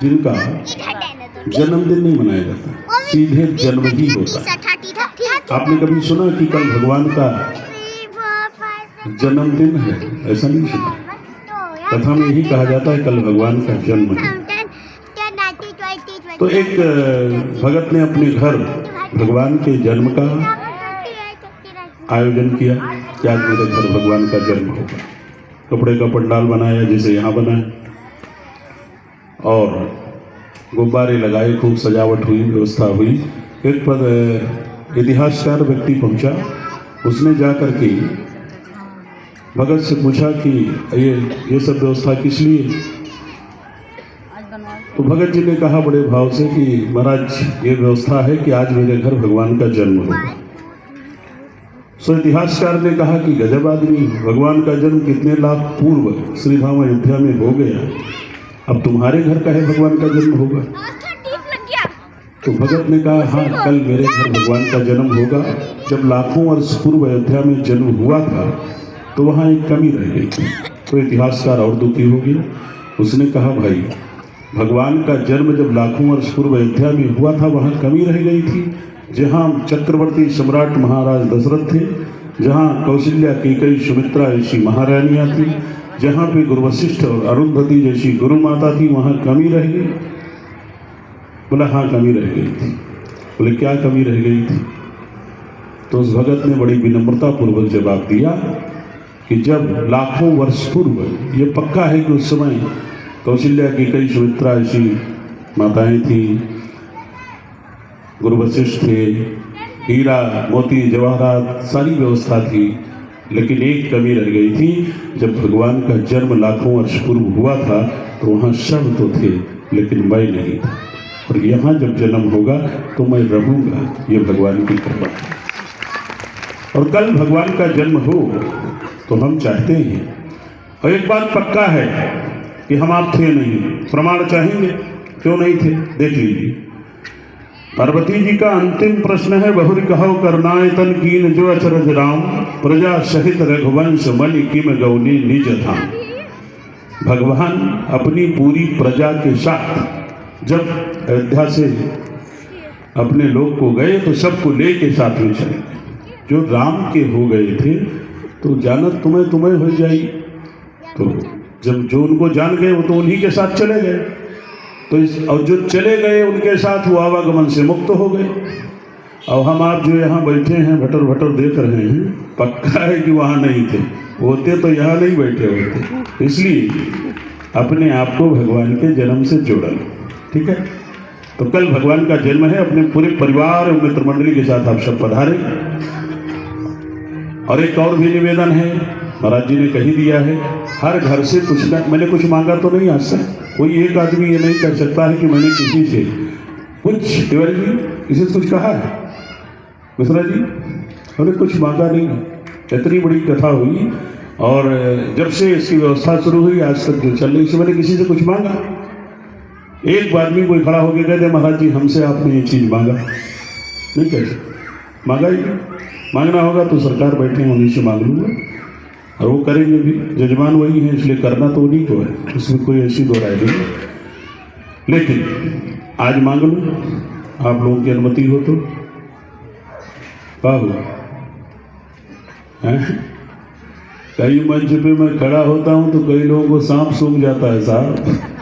जिनका जन्मदिन नहीं मनाया जाता, सीधे जन्म ही होता है। आपने कभी सुना कि कल भगवान का जन्मदिन है? ऐसा नहीं सुना। कथा में यही कहा जाता है कल भगवान का जन्म है। तो एक भगत ने अपने घर भगवान के जन्म का आयोजन किया कि आज मेरे घर भगवान का जन्म होगा। कपड़े का पंडाल बनाया जैसे यहाँ बना है, और गुब्बारे लगाए, खूब सजावट हुई, व्यवस्था हुई। एक पर इतिहासकार व्यक्ति पहुंचा, उसने जाकर के भगत से पूछा कि ये सब व्यवस्था किस लिए? तो भगत जी ने कहा बड़े भाव से कि महाराज ये व्यवस्था है कि आज मेरे घर भगवान का जन्म होगा। सो इतिहासकार ने कहा कि गजब आदमी, भगवान का जन्म कितने लाख पूर्व श्री धाम अयोध्या में हो गया, अब तुम्हारे घर का है भगवान का जन्म होगा? तो भगत ने कहा हाँ, कल मेरे घर भगवान का जन्म होगा। जब लाखों वर्ष पूर्व अयोध्या में जन्म हुआ था तो वहाँ एक कमी रह गई थी। तो इतिहासकार और दुखी हो गया। उसने कहा भाई, भगवान का जन्म जब लाखों वर्ष पूर्व अयोध्या में हुआ था वहाँ कमी रह गई थी। जहाँ चक्रवर्ती सम्राट महाराज दशरथ थे, जहाँ कौशल्या, कैकेयी, सुमित्रा ऐसी महारानियाँ थी, जहाँ पे गुरु वशिष्ठ और अरुंधति जैसी गुरु माता थी, वहाँ कमी रह गई? बोला हाँ, कमी रह गई थी। बोले क्या कमी रह गई थी? तो उस भगत ने बड़ी विनम्रता पूर्वक जवाब दिया कि जब लाखों वर्ष पूर्व, ये पक्का है कि उस समय कौशल्या, कैकेयी, सुमित्रा ऐसी माताएं थी, गुरु वशिष्ठ थे, हीरा मोती जवाहरात सारी व्यवस्था थी, लेकिन एक कमी रह गई थी। जब भगवान का जन्म लाखों वर्ष पूर्व हुआ था तो वहाँ सब तो थे लेकिन मैं नहीं था, और यहाँ जब जन्म होगा तो मैं रहूँगा। ये भगवान की कृपा है। और कल भगवान का जन्म हो तो हम चाहते हैं, और एक बात पक्का है कि हम आप थे नहीं। प्रमाण चाहेंगे? क्यों नहीं थे? देख लीजिए। पार्वती जी का अंतिम प्रश्न है, बहुरी कहो करनाय तन कीन जो अचरज राम, प्रजा सहित रघुवंश मनि किम गौनी निज धाम। भगवान अपनी पूरी प्रजा के साथ जब अयोध्या से अपने लोग को गए तो सबको ले के साथ में चले गए। जो राम के हो गए थे तो जानत तुम्हें हो जाई, तो जब जो उनको जान गए वो तो उन्हीं के साथ चले गए। तो और जो चले गए उनके साथ वो आवागमन से मुक्त हो गए। और हम आप जो यहाँ बैठे हैं भटर भटर देख रहे हैं, पक्का है कि वहाँ नहीं थे, होते तो यहाँ नहीं बैठे होते। इसलिए अपने आप को भगवान के जन्म से जोड़ा लो, ठीक है? तो कल भगवान का जन्म है, अपने पूरे परिवार और मित्र मंडली के साथ आप सब पधारे। और एक और भी निवेदन है, महाराज जी ने कही दिया है, हर घर से कुछ ना, मैंने कुछ मांगा तो नहीं आज तक। कोई एक आदमी ये नहीं कर सकता है कि मैंने किसी से कुछ, तिवारी जी किसी से कुछ कहा है? मिश्रा जी हमने कुछ मांगा नहीं है। इतनी बड़ी कथा हुई और जब से इसकी व्यवस्था शुरू हुई आज तक जो चल रही, इससे मैंने किसी से कुछ मांगा? एक आदमी कोई खड़ा होकर कहते महाराज जी हमसे आपने ये चीज़ मांगा, नहीं कह सकते, मांगा ही नहीं। मांगना होगा तो सरकार बैठे हैं, उन्हीं से मांग लूँगा और वो करेंगे भी। जजमान वही है, इसलिए करना तो उन्हीं को है, इसमें कोई ऐसी दो राय नहीं। लेकिन आज मांग लूँ, आप लोगों की अनुमति हो तो। क्या हुआ? कई मंच पे मैं खड़ा होता हूँ तो कई लोगों को सांप सूंघ जाता है साहब।